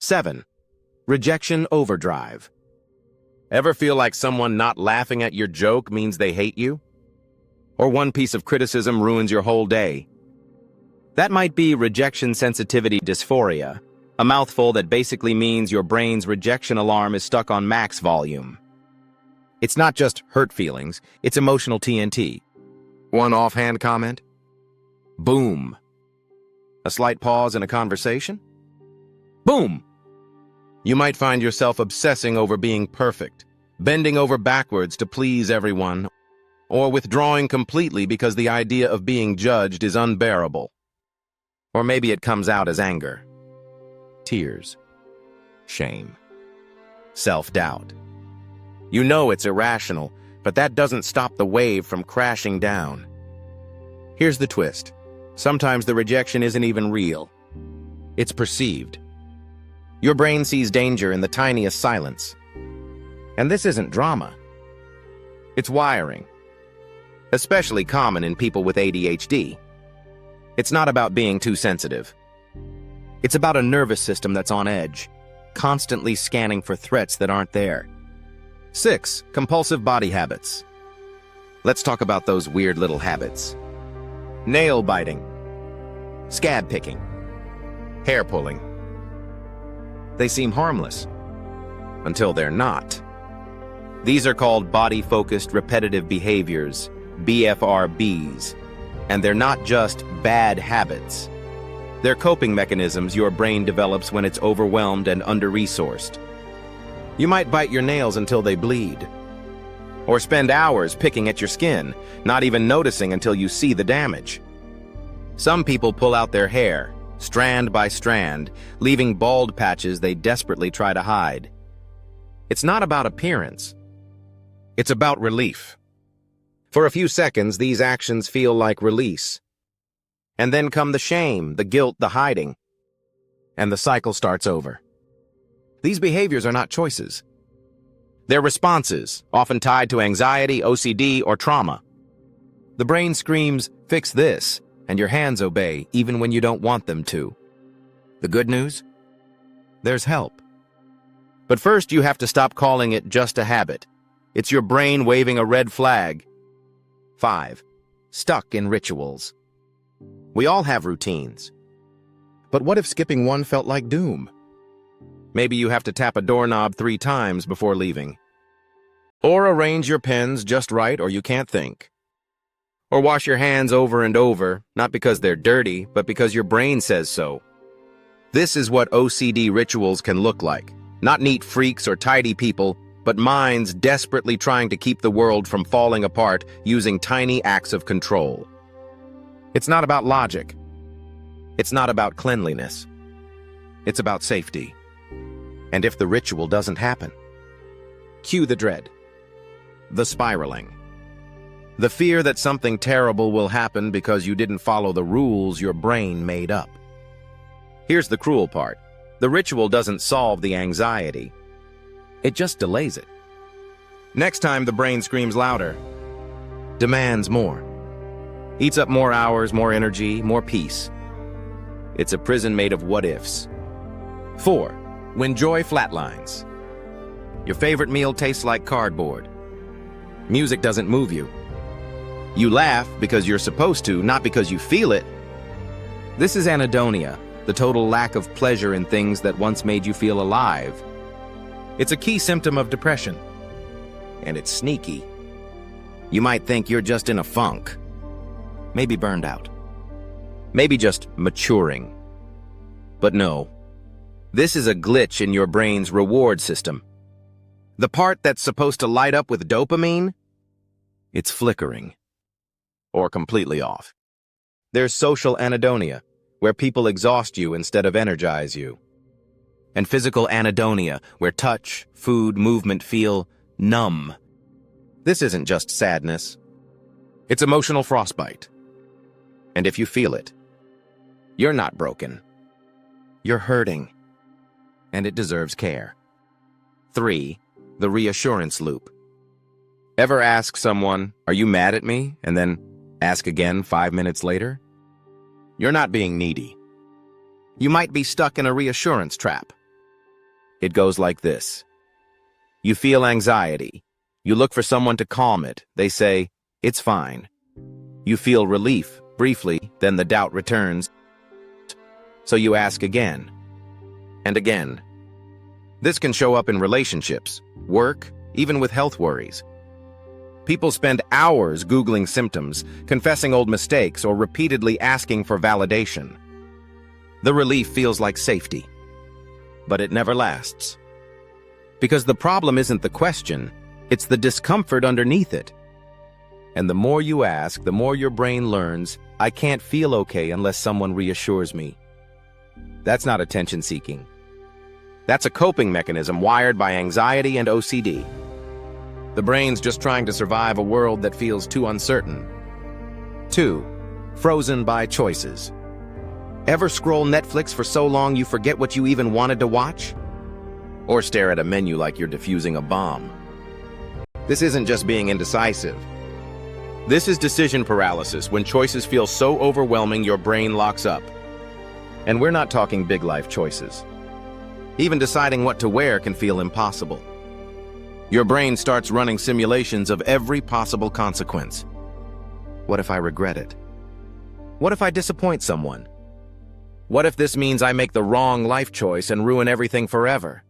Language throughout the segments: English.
7. Rejection overdrive. Ever feel like someone not laughing at your joke means they hate you? Or one piece of criticism ruins your whole day? That might be rejection sensitivity dysphoria, a mouthful that basically means your brain's rejection alarm is stuck on max volume. It's not just hurt feelings, it's emotional TNT. One offhand comment? Boom. A slight pause in a conversation? Boom! You might find yourself obsessing over being perfect, bending over backwards to please everyone, or withdrawing completely because the idea of being judged is unbearable. Or maybe it comes out as anger, tears, shame, self-doubt. You know it's irrational, but that doesn't stop the wave from crashing down. Here's the twist. Sometimes the rejection isn't even real. It's perceived. Your brain sees danger in the tiniest silence. And this isn't drama. It's wiring. Especially common in people with ADHD. It's not about being too sensitive. It's about a nervous system that's on edge, constantly scanning for threats that aren't there. 6. Compulsive body habits. Let's talk about those weird little habits. Nail biting, scab picking, hair pulling. They seem harmless until they're not. These are called body-focused repetitive behaviors, BFRBs, and they're not just bad habits. They're coping mechanisms your brain develops when it's overwhelmed and under-resourced. You might bite your nails until they bleed, or spend hours picking at your skin, not even noticing until you see the damage. Some people pull out their hair, strand by strand, leaving bald patches they desperately try to hide. It's not about appearance. It's about relief. For a few seconds, these actions feel like release. And then come the shame, the guilt, the hiding. And the cycle starts over. These behaviors are not choices. They're responses, often tied to anxiety, OCD, or trauma. The brain screams, "Fix this," and your hands obey, even when you don't want them to. The good news? There's help. But first, you have to stop calling it just a habit. It's your brain waving a red flag. 5. Stuck in rituals. We all have routines. But what if skipping one felt like doom? Maybe you have to tap a doorknob 3 times before leaving. Or arrange your pens just right or you can't think. Or wash your hands over and over, not because they're dirty, but because your brain says so. This is what OCD rituals can look like. Not neat freaks or tidy people, but minds desperately trying to keep the world from falling apart using tiny acts of control. It's not about logic. It's not about cleanliness. It's about safety. And if the ritual doesn't happen, cue the dread, the spiraling, the fear that something terrible will happen because you didn't follow the rules your brain made up. Here's the cruel part. The ritual doesn't solve the anxiety. It just delays it. Next time the brain screams louder, demands more, eats up more hours, more energy, more peace. It's a prison made of what-ifs. 4. When joy flatlines. Your favorite meal tastes like cardboard. Music doesn't move you. You laugh because you're supposed to, not because you feel it. This is anhedonia, the total lack of pleasure in things that once made you feel alive. It's a key symptom of depression. And it's sneaky. You might think you're just in a funk. Maybe burned out. Maybe just maturing. But no. This is a glitch in your brain's reward system. The part that's supposed to light up with dopamine, it's flickering. Or completely off. There's social anhedonia, where people exhaust you instead of energize you. And physical anhedonia, where touch, food, movement feel numb. This isn't just sadness. It's emotional frostbite. And if you feel it, you're not broken. You're hurting. And it deserves care. 3. The reassurance loop. Ever ask someone, "Are you mad at me?" and then ask again 5 minutes later? You're not being needy. You might be stuck in a reassurance trap. It goes like this. You feel anxiety. You look for someone to calm it. They say, "It's fine." You feel relief, briefly, then the doubt returns. So you ask again and again. This can show up in relationships, work, even with health worries. People spend hours Googling symptoms, confessing old mistakes, or repeatedly asking for validation. The relief feels like safety, but it never lasts. Because the problem isn't the question, it's the discomfort underneath it. And the more you ask, the more your brain learns, I can't feel okay unless someone reassures me. That's not attention-seeking. That's a coping mechanism wired by anxiety and OCD. The brain's just trying to survive a world that feels too uncertain. 2. Frozen by choices. Ever scroll Netflix for so long you forget what you even wanted to watch? Or stare at a menu like you're defusing a bomb? This isn't just being indecisive. This is decision paralysis, when choices feel so overwhelming your brain locks up. And we're not talking big life choices. Even deciding what to wear can feel impossible. Your brain starts running simulations of every possible consequence. What if I regret it? What if I disappoint someone? What if this means I make the wrong life choice and ruin everything forever?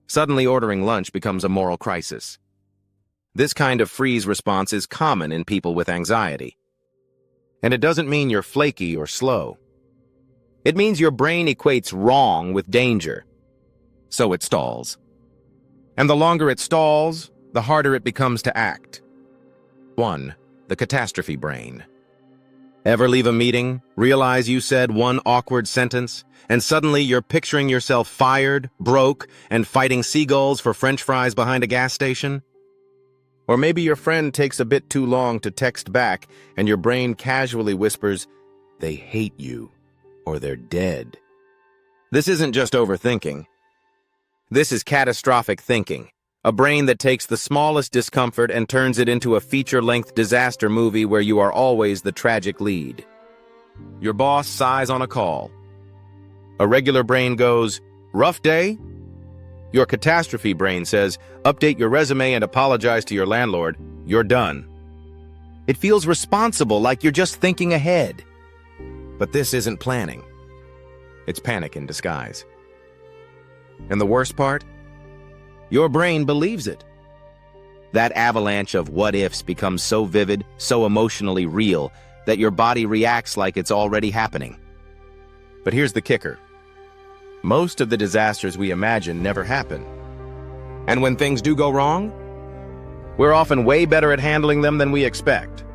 Suddenly ordering lunch becomes a moral crisis. This kind of freeze response is common in people with anxiety. And it doesn't mean you're flaky or slow. It means your brain equates wrong with danger. So it stalls. And the longer it stalls, the harder it becomes to act. 1. The catastrophe brain. Ever leave a meeting, realize you said one awkward sentence, and suddenly you're picturing yourself fired, broke, and fighting seagulls for French fries behind a gas station? Or maybe your friend takes a bit too long to text back, and your brain casually whispers, "They hate you," or "They're dead." This isn't just overthinking. This is catastrophic thinking, a brain that takes the smallest discomfort and turns it into a feature-length disaster movie where you are always the tragic lead. Your boss sighs on a call. A regular brain goes, "Rough day?" Your catastrophe brain says, "Update your resume and apologize to your landlord. You're done." It feels responsible, like you're just thinking ahead. But this isn't planning. It's panic in disguise. And the worst part? Your brain believes it. That avalanche of what-ifs becomes so vivid, so emotionally real, that your body reacts like it's already happening. But here's the kicker. Most of the disasters we imagine never happen. And when things do go wrong, we're often way better at handling them than we expect.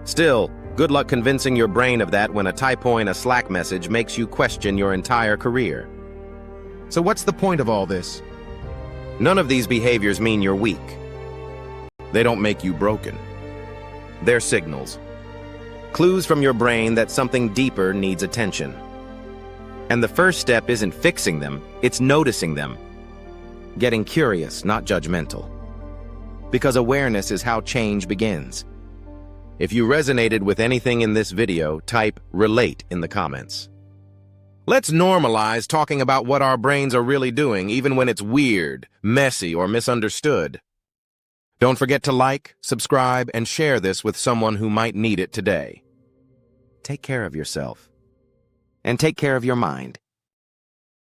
Still, good luck convincing your brain of that when a typo in a Slack message makes you question your entire career. So what's the point of all this? None of these behaviors mean you're weak. They don't make you broken. They're signals. Clues from your brain that something deeper needs attention. And the first step isn't fixing them, it's noticing them. Getting curious, not judgmental. Because awareness is how change begins. If you resonated with anything in this video, type "relate" in the comments. Let's normalize talking about what our brains are really doing, even when it's weird, messy, or misunderstood. Don't forget to like, subscribe, and share this with someone who might need it today. Take care of yourself. And take care of your mind.